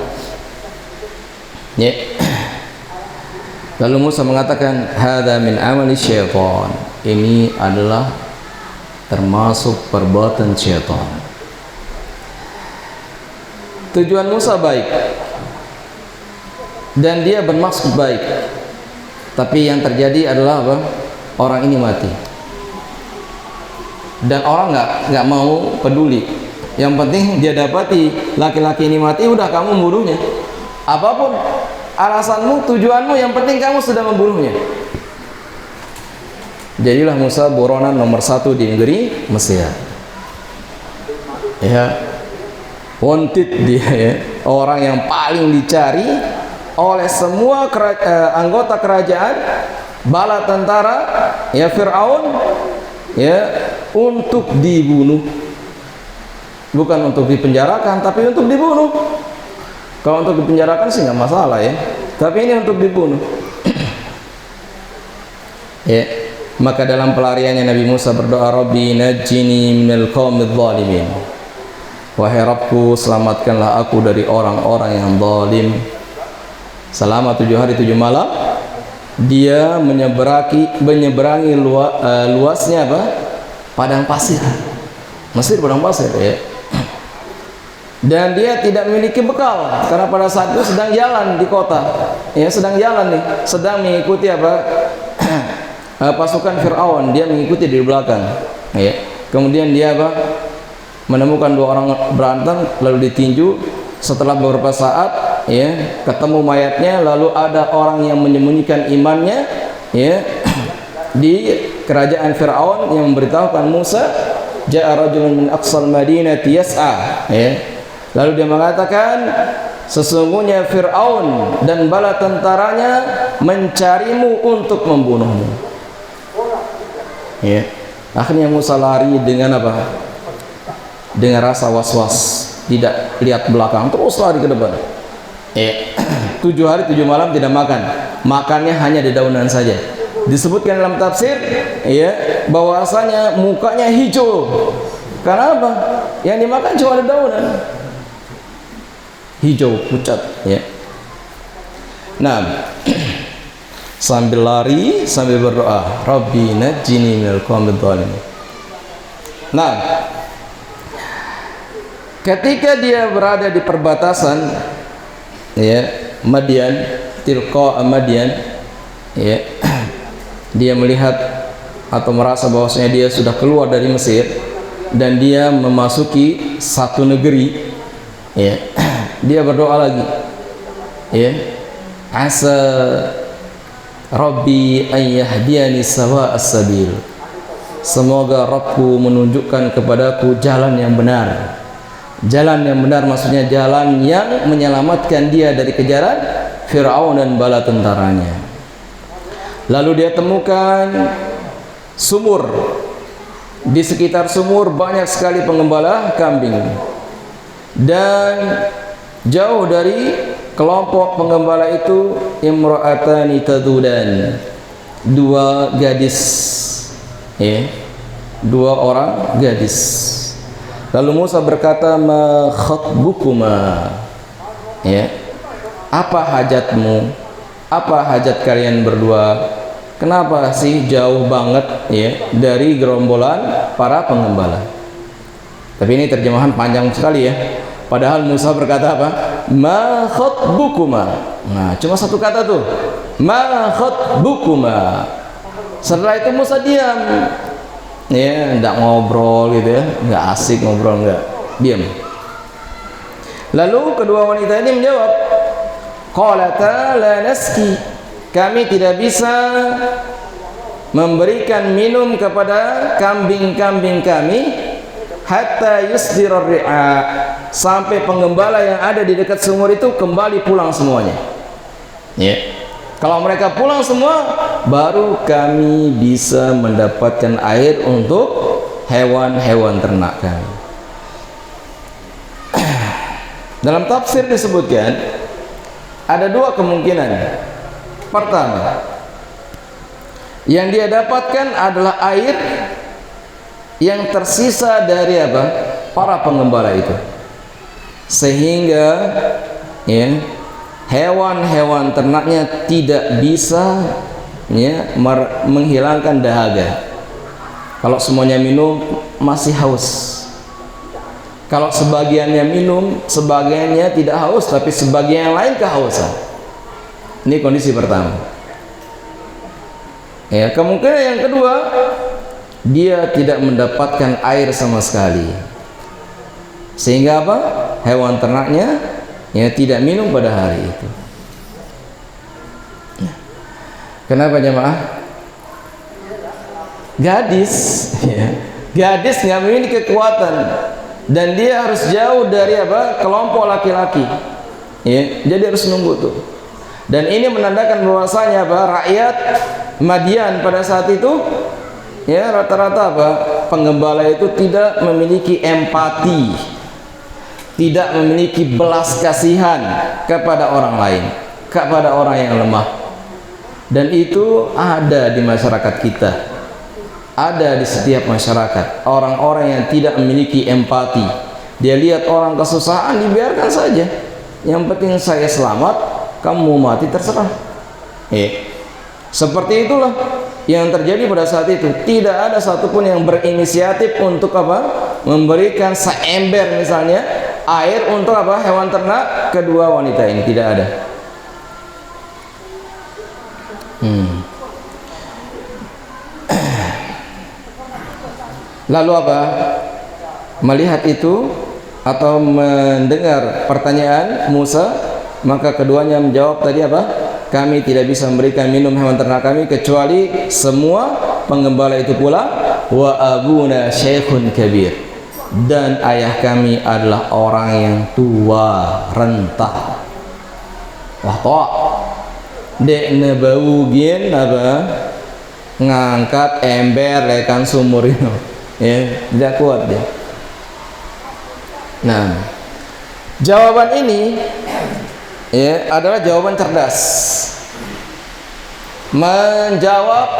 Ya. Lalu Musa mengatakan, hadza min amali syaitan, ini adalah termasuk perbuatan syaitan. Tujuan Musa baik dan dia bermaksud baik, tapi yang terjadi adalah apa? Orang ini mati dan orang nggak mau peduli. Yang penting dia dapati laki-laki ini mati, udah kamu membunuhnya. Apapun alasanmu, tujuanmu, yang penting kamu sudah membunuhnya. Jadilah Musa buronan nomor 1 di negeri Mesir. Ya, wanted dia, ya, orang yang paling dicari oleh semua anggota kerajaan, bala tentara, ya, Fir'aun, ya, untuk dibunuh. Bukan untuk dipenjarakan, tapi untuk dibunuh. Kalau untuk dipenjarakan sih nggak masalah, ya, tapi ini untuk dibunuh. Ya, maka dalam pelariannya Nabi Musa berdoa, Rabbi najjini minal qaumidz zalimin, wahai Rabbku, selamatkanlah aku dari orang-orang yang zalim. Selama 7 hari 7 malam dia menyeberangi luasnya apa? Padang pasir. Mesir padang pasir, ya. Dan dia tidak memiliki bekal karena pada saat itu sedang jalan di kota, ya, sedang jalan nih, sedang mengikuti apa? Pasukan Fir'aun, dia mengikuti di belakang, ya. Kemudian dia apa? Menemukan 2 orang berantem, lalu ditinju. Setelah beberapa saat, ya, ketemu mayatnya, lalu ada orang yang menyembunyikan imannya, ya, di kerajaan Fir'aun yang memberitahukan Musa, ja'a rajulun min aqsal madinati yas'a, ya. Lalu dia mengatakan, sesungguhnya Fir'aun dan bala tentaranya mencarimu untuk membunuhmu. Ya. Akhirnya Musa lari dengan apa? Dengan rasa was-was, tidak lihat belakang, terus lari ke depan. 7 hari 7 malam tidak makan, makannya hanya dedaunan saja. Disebutkan dalam tafsir, ya, bahwasanya mukanya hijau. Karena apa? Yang dimakan cuma dedaunan, hijau pucat, ya. Nah, sambil lari sambil berdoa, Rabbi najjini minal qaumidz zalimin. Nah, ketika dia berada di perbatasan, ya, Madian, tilqa Madian, ya, dia melihat atau merasa bahwasanya dia sudah keluar dari Mesir dan dia memasuki satu negeri, ya. Dia berdoa lagi, ya, asa Rabbi an yahdiyani sawa'as sabil, semoga Rabbku menunjukkan kepadaku jalan yang benar. Jalan yang benar maksudnya jalan yang menyelamatkan dia dari kejaran Fir'aun dan bala tentaranya. Lalu dia temukan sumur. Di sekitar sumur banyak sekali pengembala kambing. Dan jauh dari kelompok pengembala itu imra'atani tadudan, 2 gadis, ya, 2 orang gadis. Lalu Musa berkata, ma khatbukuma, ya, apa hajatmu, apa hajat kalian berdua, kenapa sih jauh banget, ya, dari gerombolan para pengembala. Tapi ini terjemahan panjang sekali, ya. Padahal Musa berkata apa? Ma khatbukuma. Nah, cuma satu kata tuh, ma khatbukuma. Setelah itu Musa diam, ya, enggak ngobrol gitu, ya, enggak asik ngobrol, enggak, diam. Lalu kedua wanita ini menjawab, qalata la naski, kami tidak bisa memberikan minum kepada kambing-kambing kami hatta yusdirar ri'a, sampai penggembala yang ada di dekat sumur itu kembali pulang semuanya. Ya. Kalau mereka pulang semua, baru kami bisa mendapatkan air untuk hewan-hewan ternak kami. Dalam tafsir disebutkan ada dua kemungkinan. Pertama, yang dia dapatkan adalah air yang tersisa dari apa? Para penggembala itu, sehingga ya, hewan-hewan ternaknya tidak bisa ya, menghilangkan dahaga. Kalau semuanya minum masih haus. Kalau sebagiannya minum, sebagiannya tidak haus, tapi sebagian yang lain kehausan. Ini kondisi pertama. Ya, kemungkinan yang kedua, dia tidak mendapatkan air sama sekali. Sehingga apa? Hewan ternaknya ya tidak minum pada hari itu. Kenapa jemaah? Gadis, ya, gadis nggak memiliki kekuatan. Dan dia harus jauh dari apa? Kelompok laki-laki. Ya, jadi harus nunggu tuh. Dan ini menandakan bahwasanya apa? Rakyat Madian pada saat itu ya rata-rata apa? Penggembala itu tidak memiliki empati, tidak memiliki belas kasihan kepada orang lain, kepada orang yang lemah. Dan itu ada di masyarakat kita. Ada di setiap masyarakat orang-orang yang tidak memiliki empati. Dia lihat orang kesusahan, dibiarkan saja. Yang penting saya selamat, kamu mau mati terserah. Seperti itulah yang terjadi pada saat itu. Tidak ada satupun yang berinisiatif untuk apa? Memberikan seember misalnya air untuk apa? Hewan ternak kedua wanita ini, tidak ada. Lalu apa? Melihat itu atau mendengar pertanyaan Musa, maka keduanya menjawab tadi apa? Kami tidak bisa memberikan minum hewan ternak kami kecuali semua penggembala itu pulang. Wa abuna syekhun kabir, dan ayah kami adalah orang yang tua renta. Wah toh dek nebau gin apa? Ngangkat ember lekan sumur itu. Ya, tidak kuat dia. Nah, jawaban ini ya adalah jawaban cerdas. Menjawab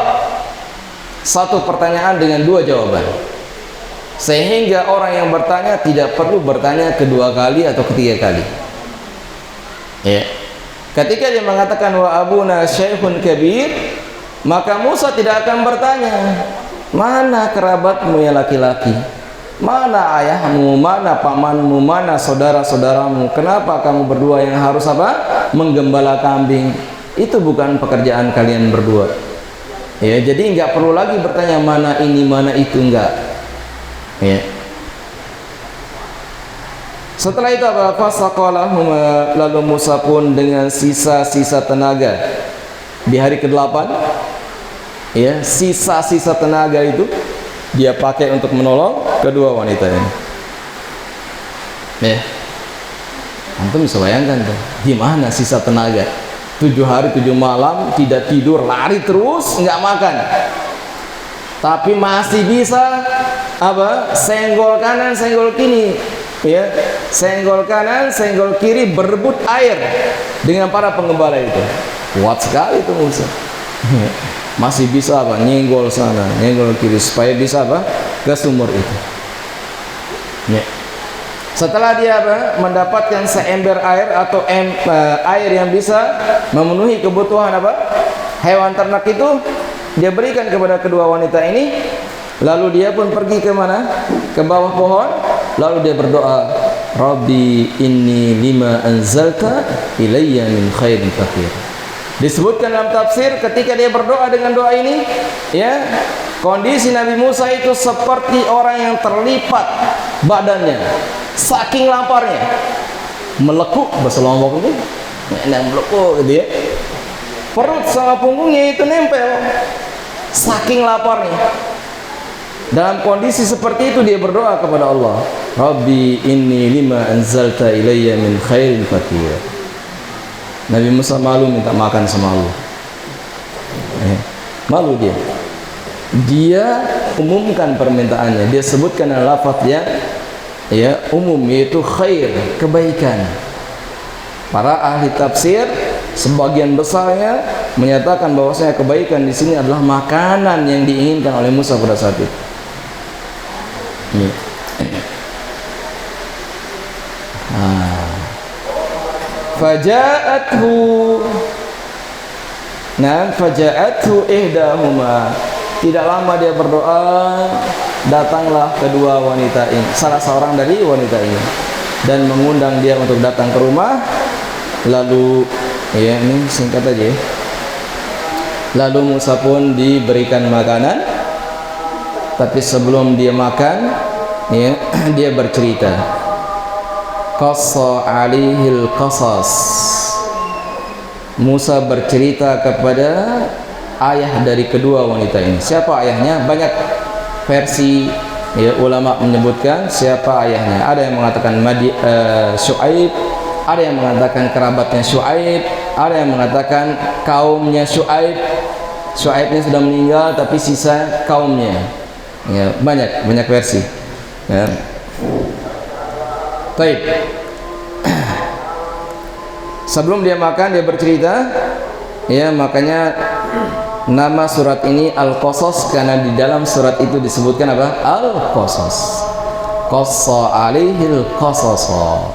satu pertanyaan dengan dua jawaban. Sehingga orang yang bertanya tidak perlu bertanya kedua kali atau ketiga kali. Ya. Ketika dia mengatakan wa abuna syekhun kabir, maka Musa tidak akan bertanya, mana kerabatmu yang laki-laki? Mana ayahmu, mana pamanmu, mana saudara-saudaramu? Kenapa kamu berdua yang harus apa? Menggembala kambing. Itu bukan pekerjaan kalian berdua. Ya, jadi nggak perlu lagi bertanya mana ini, mana itu, enggak. Ya. Setelah itu apa? Fasaqalahuma, lalu Musa pun dengan sisa-sisa tenaga di hari ke-8, ya, sisa-sisa tenaga itu dia pakai untuk menolong kedua wanita ini. Ya, antum bisa bayangkan tuh, gimana sisa tenaga? 7 hari 7 malam tidak tidur, lari terus, nggak makan, tapi masih bisa apa? Senggol kanan, senggol kiri, ya, senggol kanan, senggol kiri, berebut air dengan para penggembala itu. Kuat sekali itu Musa. Masih bisa apa? Nyenggol sana, nyenggol kiri supaya bisa apa? Ke sumur itu. Ya. Setelah dia apa? Mendapatkan seember air atau air yang bisa memenuhi kebutuhan apa? Hewan ternak itu, dia berikan kepada kedua wanita ini. Lalu dia pun pergi ke mana? Ke bawah pohon. Lalu dia berdoa, Rabbi inni lima anzalta ilayya min khairin fakir. Disebutkan dalam tafsir ketika dia berdoa dengan doa ini, ya, kondisi Nabi Musa itu seperti orang yang terlipat badannya, saking laparnya, melekuk bahasa Lombok itu, melekuk gitu ya, perut sama punggungnya itu nempel, saking laparnya. Dalam kondisi seperti itu dia berdoa kepada Allah, Rabbi inni lima anzalta ilayya min khairin fakir. Nabi Musa malu minta makan sama Allah. Malu dia. Dia umumkan permintaannya. Dia sebutkan lafaz yang umum, yaitu khair, kebaikan. Para ahli tafsir sebagian besarnya menyatakan bahwasanya kebaikan di sini adalah makanan yang diinginkan oleh Musa pada saat itu. Faja'athu ihdahuma. Tidak lama dia berdoa, datanglah kedua wanita ini, salah seorang dari wanita ini, dan mengundang dia untuk datang ke rumah. Lalu ini singkat aja ya. Lalu Musa pun diberikan makanan, tapi sebelum dia makan dia bercerita. Qassa alihil qasas. Musa bercerita kepada ayah dari kedua wanita ini. Siapa ayahnya? Banyak versi ulama menyebutkan siapa ayahnya. Ada yang mengatakan Syuaib, ada yang mengatakan kerabatnya Syuaib, ada yang mengatakan kaumnya Syuaib. Syuaibnya sudah meninggal tapi sisa kaumnya. Banyak versi. Baik. Sebelum dia makan dia bercerita, makanya nama surat ini Al-Qasas, karena di dalam surat itu disebutkan apa? Al-Qasas. Qassa alaihil qasasa.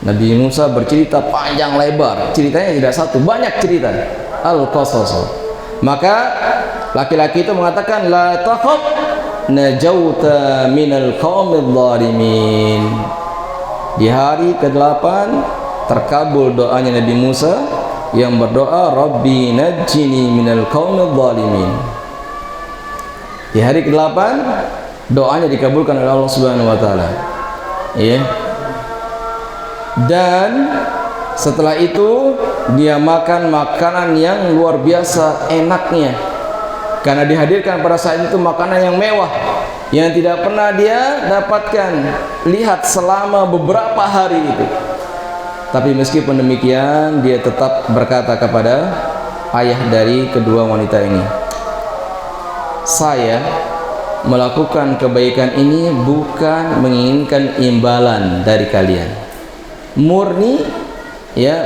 Nabi Musa bercerita panjang lebar, ceritanya tidak satu, banyak cerita. Al-Qasas. Maka laki-laki itu mengatakan la takhaf najauta minal qaumidh dhalimin. Di hari ke-8 terkabul doanya Nabi Musa yang berdoa Rabbi najjini minal qaumidh dhalimin. Di hari ke-8 doanya dikabulkan oleh Allah Subhanahu wa taala. Dan setelah itu dia makan makanan yang luar biasa enaknya, karena dihadirkan pada saat itu makanan yang mewah yang tidak pernah dia dapatkan lihat selama beberapa hari itu. Tapi meskipun demikian dia tetap berkata kepada ayah dari kedua wanita ini, saya melakukan kebaikan ini bukan menginginkan imbalan dari kalian, murni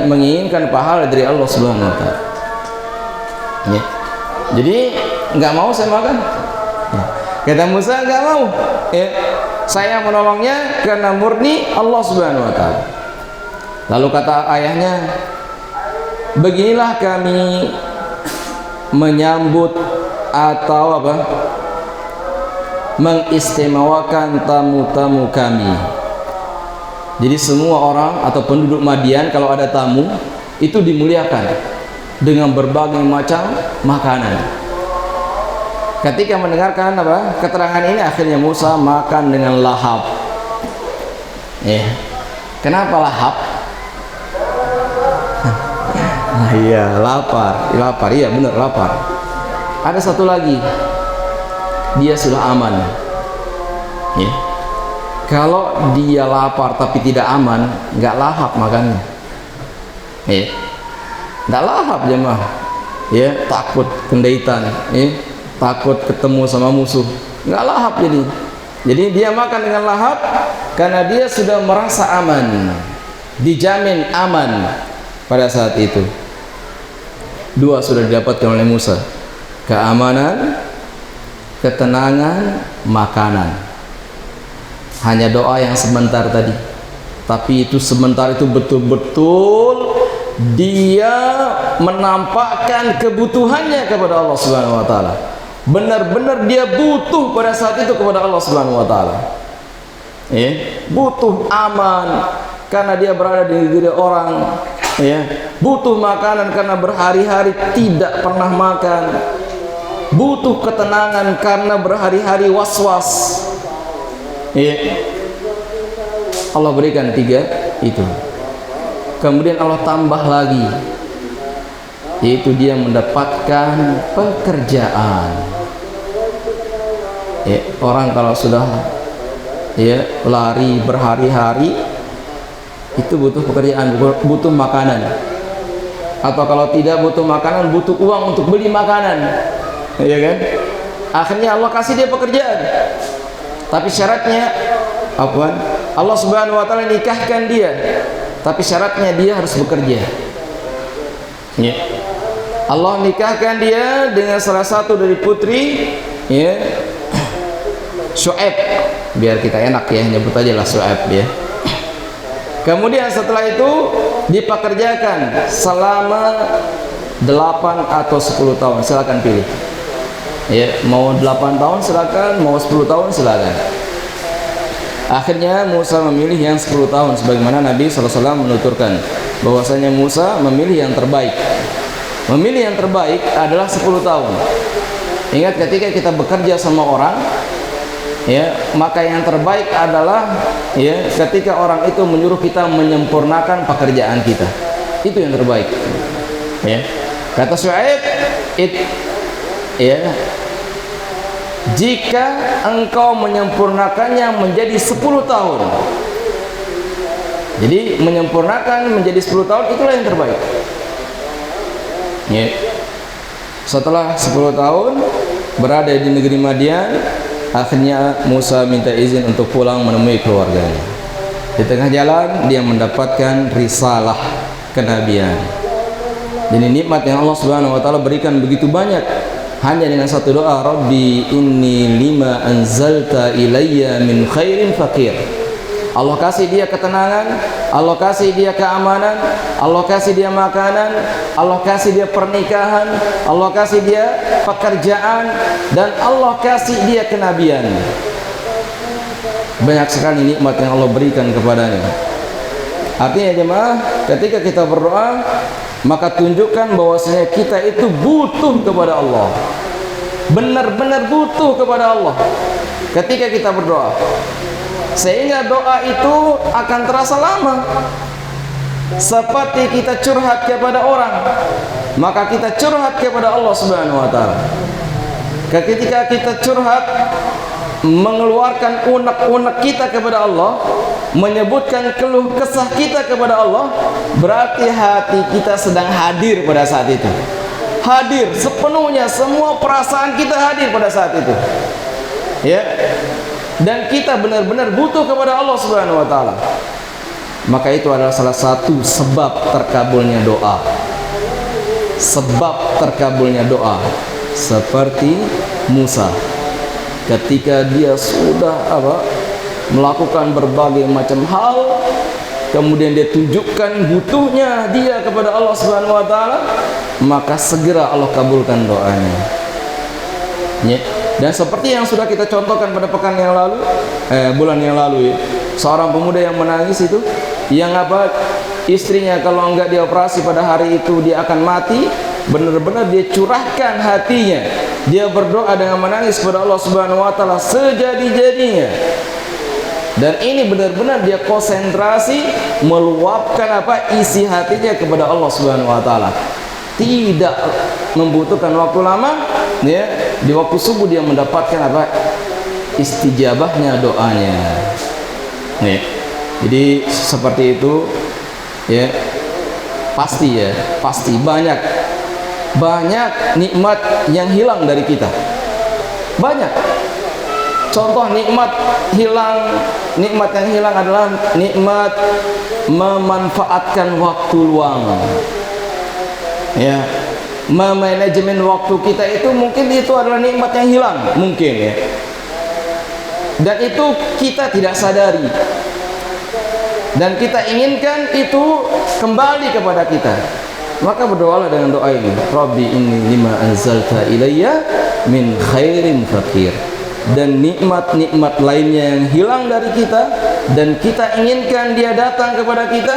menginginkan pahala dari Allah Subhanahu wa taala. Jadi nggak mau saya makan. Kata Musa nggak mau. Saya menolongnya karena murni Allah Subhanahu wa taala. Lalu kata ayahnya, beginilah kami menyambut atau mengistimewakan tamu-tamu kami. Jadi semua orang atau penduduk Madian kalau ada tamu itu dimuliakan dengan berbagai macam makanan. Ketika mendengarkan keterangan ini, akhirnya Musa makan dengan lahap. Kenapa lahap? Lapar. Iya benar, lapar. Ada satu lagi, dia sudah aman. Kalau dia lapar tapi tidak aman, nggak lahap makannya. Nggak lahap jemaah. Takut kendaitan, takut ketemu sama musuh, nggak lahap jadi. Jadi dia makan dengan lahap karena dia sudah merasa aman, dijamin aman pada saat itu. Dua sudah didapatkan oleh Musa, keamanan, ketenangan, makanan. Hanya doa yang sebentar tadi, tapi itu sebentar itu betul-betul dia menampakkan kebutuhannya kepada Allah Subhanahu wa taala. Benar-benar dia butuh pada saat itu kepada Allah Subhanahu wa taala. Butuh aman karena dia berada di negeri orang, butuh makanan karena berhari-hari tidak pernah makan, butuh ketenangan karena berhari-hari was-was. Allah berikan 3 itu. Kemudian Allah tambah lagi, yaitu dia mendapatkan pekerjaan. Ya, orang kalau sudah ya lari berhari-hari itu butuh pekerjaan, butuh makanan. Atau kalau tidak butuh makanan, butuh uang untuk beli makanan. Ya kan? Akhirnya Allah kasih dia pekerjaan. Tapi syaratnya apa? Allah Subhanahu wa taala nikahkan dia. Tapi syaratnya dia harus bekerja. Ya. Allah nikahkan dia dengan salah satu dari putri ya Syuaib, biar kita enak ya nyebut aja lah Syuaib ya. Kemudian setelah itu dipekerjakan selama 8 atau 10 tahun, silakan pilih ya, mau 8 tahun silakan, mau 10 tahun silakan. Akhirnya Musa memilih yang 10 tahun sebagaimana Nabi SAW menuturkan bahwasanya Musa memilih yang terbaik. Memilih yang terbaik adalah 10 tahun. Ingat, ketika kita bekerja sama orang ya, maka yang terbaik adalah ya ketika orang itu menyuruh kita menyempurnakan pekerjaan kita. Itu yang terbaik. Ya. Kata Syuaib, ya, jika engkau menyempurnakannya menjadi 10 tahun. Jadi menyempurnakan menjadi 10 tahun itulah yang terbaik. Ya. Setelah 10 tahun berada di negeri Madian, akhirnya Musa minta izin untuk pulang menemui keluarganya. Di tengah jalan dia mendapatkan risalah kenabian. Jadi nikmat yang Allah Subhanahu wa taala berikan begitu banyak hanya dengan satu doa, Rabbi inni lima anzalta ilayya min khairin faqir. Allah kasih dia ketenangan, Allah kasih dia keamanan, Allah kasih dia makanan, Allah kasih dia pernikahan, Allah kasih dia pekerjaan, dan Allah kasih dia kenabian. Banyak sekali nikmat yang Allah berikan kepadanya. Artinya jemaah, ketika kita berdoa, maka tunjukkan bahwasanya kita itu butuh kepada Allah, benar-benar butuh kepada Allah ketika kita berdoa, sehingga doa itu akan terasa lama. Seperti kita curhat kepada orang, maka kita curhat kepada Allah Subhanahu wa taala. Ketika kita curhat, mengeluarkan unek-unek kita kepada Allah, menyebutkan keluh kesah kita kepada Allah, berarti hati kita sedang hadir pada saat itu. Hadir sepenuhnya, semua perasaan kita hadir pada saat itu. Ya. Dan kita benar-benar butuh kepada Allah Subhanahu wa taala. Maka itu adalah salah satu sebab terkabulnya doa. Sebab terkabulnya doa, seperti Musa ketika dia sudah melakukan berbagai macam hal, kemudian dia tunjukkan butuhnya dia kepada Allah Subhanahu wa taala, maka segera Allah kabulkan doanya. Ya. Dan seperti yang sudah kita contohkan pada pekan yang lalu, bulan yang lalu ya, seorang pemuda yang menangis itu, yang istrinya kalau enggak dioperasi pada hari itu dia akan mati, benar-benar dia curahkan hatinya, dia berdoa dengan menangis kepada Allah Subhanahu wa taala sejadi-jadinya. Dan ini benar-benar dia konsentrasi meluapkan isi hatinya kepada Allah Subhanahu wa taala. Tidak membutuhkan waktu lama ya, di waktu subuh dia mendapatkan istijabahnya doanya ya. Jadi seperti itu ya, pasti banyak nikmat yang hilang dari kita. Banyak contoh nikmat yang hilang adalah nikmat memanfaatkan waktu luang ya. Memanajemen waktu kita itu mungkin itu adalah nikmat yang hilang mungkin ya, dan itu kita tidak sadari, dan kita inginkan itu kembali kepada kita. Maka berdoalah dengan doa ini, Rabbi inni lima anzalta ilayya min khairin faqir. Dan nikmat-nikmat lainnya yang hilang dari kita dan kita inginkan dia datang kepada kita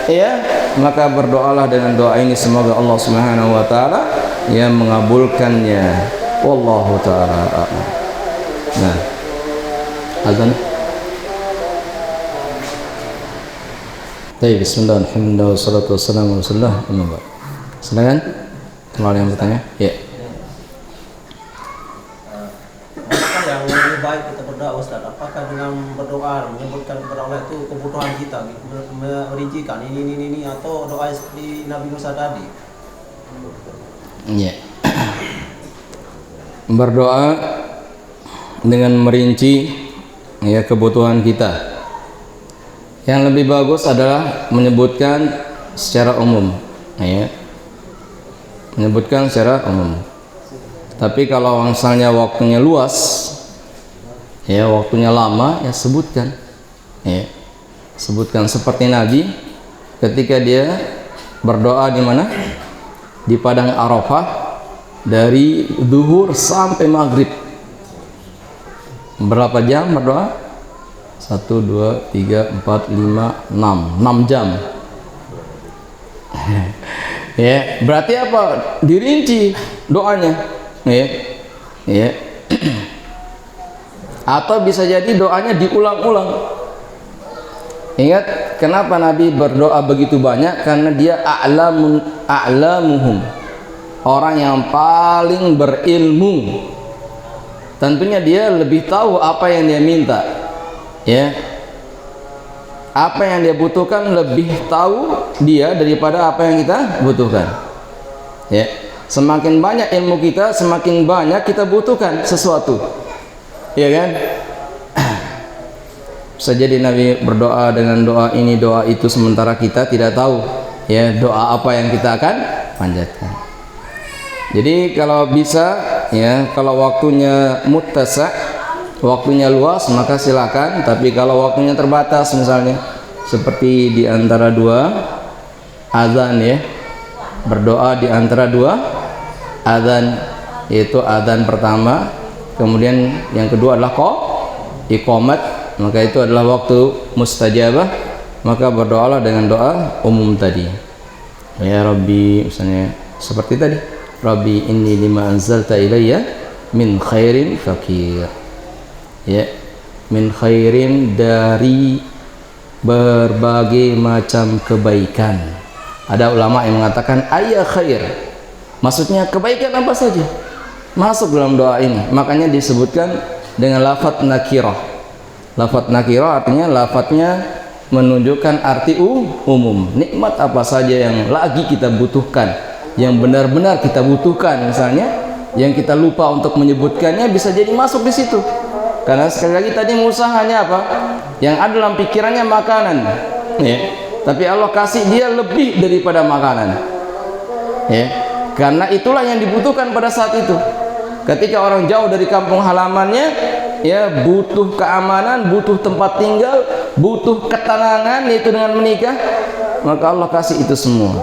ya, maka berdoalah dengan doa ini, semoga Allah Subhanahu wa taala yang mengabulkannya. Wallahu taala a'lam. Nah, azan. Baik, bismillah, alhamdulillah, wassalatu wassalamu ala rasulillah. Silakan, kalau yang bertanya ya. Yang yang lebih baik kita berdoa Ustaz? Apakah dengan berdoa menyebutkan kepada Allah itu kebutuhan kita, merincikan ini atau doa seperti Nabi Musa tadi? Iya. Berdoa dengan merinci ya kebutuhan kita. Yang lebih bagus adalah menyebutkan secara umum, ya. Menyebutkan secara umum. Tapi kalau misalnya waktunya luas, ya waktunya lama, ya sebutkan, ya sebutkan seperti Nabi ketika dia berdoa di mana? Di padang Arafah dari zuhur sampai maghrib. Berapa jam berdoa? 1, 2, 3, 4, 5, 6 jam. Ya, berarti apa? Dirinci doanya. Ya. Atau bisa jadi doanya diulang-ulang. Ingat kenapa Nabi berdoa begitu banyak? Karena dia a'lamuhum, orang yang paling berilmu. Tentunya dia lebih tahu apa yang dia minta, ya, apa yang dia butuhkan lebih tahu dia daripada apa yang kita butuhkan, ya. Semakin banyak ilmu kita, semakin banyak kita butuhkan sesuatu, ya kan? Bisa jadi Nabi berdoa dengan doa ini doa itu, sementara kita tidak tahu, ya, doa apa yang kita akan panjatkan. Jadi kalau bisa, ya, kalau waktunya muttasa', waktunya luas, maka silakan. Tapi kalau waktunya terbatas, misalnya seperti di antara dua azan, ya, berdoa di antara dua azan, yaitu azan pertama, kemudian yang kedua adalah iqamat, maka itu adalah waktu mustajabah. Maka berdoalah dengan doa umum tadi, ya Rabbi, misalnya seperti tadi, Rabbi inni lima anzalta ilayya min khairin fakir, ya, min khairin, dari berbagai macam kebaikan. Ada ulama yang mengatakan ayya khair, maksudnya kebaikan apa saja masuk dalam doa ini. Makanya disebutkan dengan lafaz nakirah. Lafaz nakirah artinya lafaznya menunjukkan arti umum. Nikmat apa saja yang lagi kita butuhkan, yang benar-benar kita butuhkan, misalnya yang kita lupa untuk menyebutkannya, bisa jadi masuk di situ. Karena sekali lagi tadi Musa hanya apa? Yang ada dalam pikirannya makanan, ya. Tapi Allah kasih dia lebih daripada makanan, ya. Karena itulah yang dibutuhkan pada saat itu. Ketika orang jauh dari kampung halamannya, ya, butuh keamanan, butuh tempat tinggal, butuh ketenangan, yaitu dengan menikah, maka Allah kasih itu semua,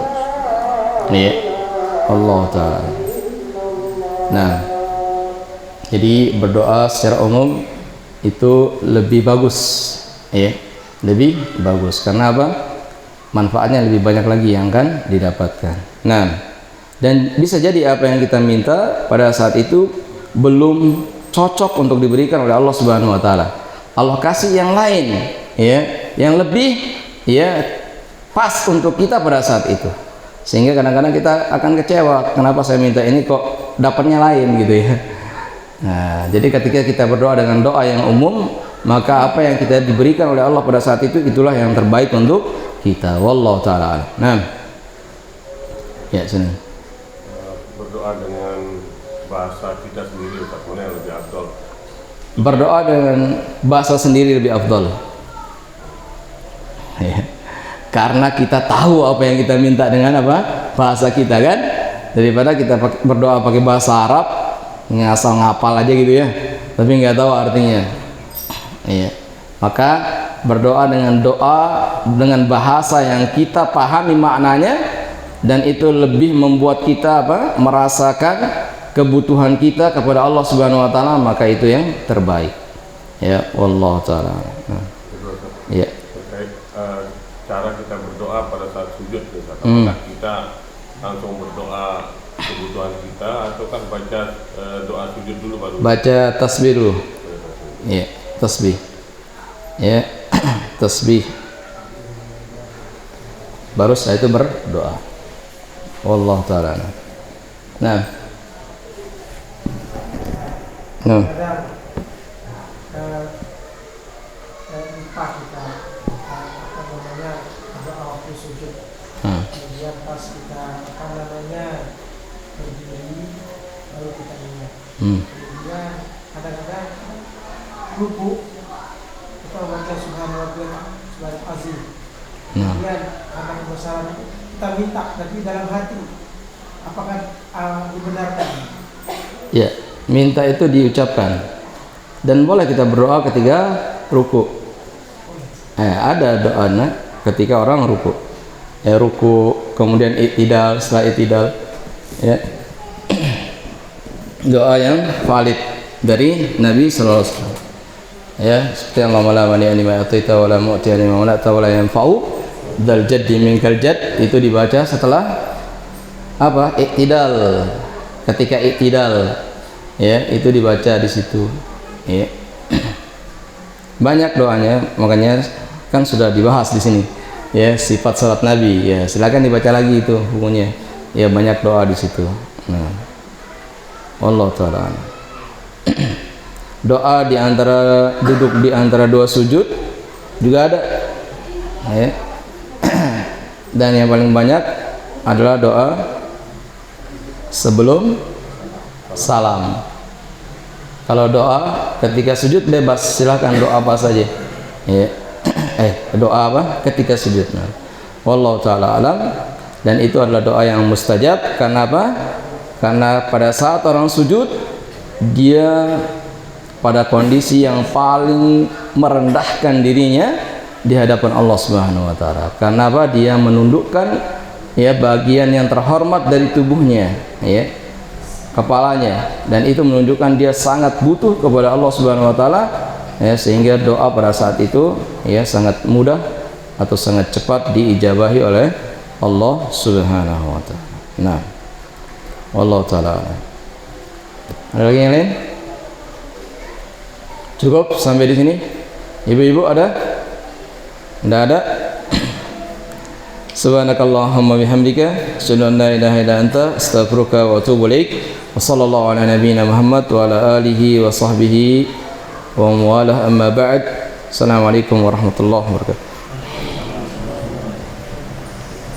ya. Allah Ta'ala. Nah, jadi berdoa secara umum itu lebih bagus, ya, lebih bagus. Karena apa? Manfaatnya lebih banyak lagi yang akan didapatkan. Nah, dan bisa jadi apa yang kita minta pada saat itu belum cocok untuk diberikan oleh Allah Subhanahu wa taala. Allah kasih yang lain, ya, yang lebih, ya, pas untuk kita pada saat itu. Sehingga kadang-kadang kita akan kecewa, kenapa saya minta ini kok dapatnya lain, gitu ya. Nah, jadi ketika kita berdoa dengan doa yang umum, maka apa yang kita diberikan oleh Allah pada saat itu, itulah yang terbaik untuk kita. Wallahu ta'ala. Nah, ya, sini. Berdoa dengan bahasa kita sendiri, mana yang lebih afdal? Berdoa dengan bahasa sendiri lebih afdal, ya. Karena kita tahu apa yang kita minta dengan apa? Bahasa kita, kan? Daripada kita berdoa pakai bahasa Arab, ngasal ngapal aja gitu ya, tapi nggak tahu artinya. Iya. Maka berdoa dengan doa dengan bahasa yang kita pahami maknanya, dan itu lebih membuat kita apa? Merasakan kebutuhan kita kepada Allah Subhanahu wa taala, maka itu yang terbaik. Ya, wallahu taala. Nah. Ya. Cara kita berdoa pada saat sujud, apakah kita langsung berdoa kebutuhan kita, ataukah baca doa sujud dulu baru? Baca tasbih dulu. Ya, tasbih. Ya, tasbih. Baru setelah itu berdoa. Wallahu ta'ala. Nah. ruku kita baca subhanahu wa ta'ala subhanahu azim. Nah. Kemudian karena kebesaran itu kita minta tapi dalam hati. Apakah dibenarkan? Ya, minta itu diucapkan. Dan boleh kita berdoa ketika ruku. Ada doanya ketika orang ruku. Ruku, kemudian i'tidal, setelah i'tidal, ya. Doa yang valid dari Nabi sallallahu alaihi wasallam. Ya, seperti Allahumma la mani'a lima a'taita wa la mu'tiya lima mana'ta wa la yanfa'u dzal jaddi minkal jadd, itu dibaca setelah apa? I'tidal. Ketika i'tidal, ya, itu dibaca di situ. Ya. Banyak doanya, makanya kan sudah dibahas di sini. Ya, sifat salat Nabi. Ya, silakan dibaca lagi itu bukunya. Ya, banyak doa di situ. Nah. Allah taala. Doa di antara duduk di antara dua sujud juga ada. Ya. Dan yang paling banyak adalah doa sebelum salam. Kalau doa ketika sujud bebas, silakan doa apa saja. Ya. Doa apa ketika sujud. Nah. Wallahu taala alam. Dan itu adalah doa yang mustajab. Karena apa? Karena pada saat orang sujud, dia pada kondisi yang paling merendahkan dirinya di hadapan Allah Subhanahu wa taala. Karena apa? Dia menundukkan ya bagian yang terhormat dari tubuhnya, ya, kepalanya, dan itu menunjukkan dia sangat butuh kepada Allah Subhanahu wa taala, ya, sehingga doa pada saat itu ya sangat mudah atau sangat cepat diijabahi oleh Allah Subhanahu wa taala. Nah, wallahu taala. Ada lagi yang lain? Cukup sampai di sini. Ibu-ibu ada? Tidak ada? Subhanakallahumma bihamdika asyhadu an la ilaha illa anta astaghfiruka wa atubu ilaik. Wa sallallahu ala nabiyyina Muhammad wa ala alihi wa sahbihi wa mawalah, amma ba'd. Assalamualaikum warahmatullahi wabarakatuh.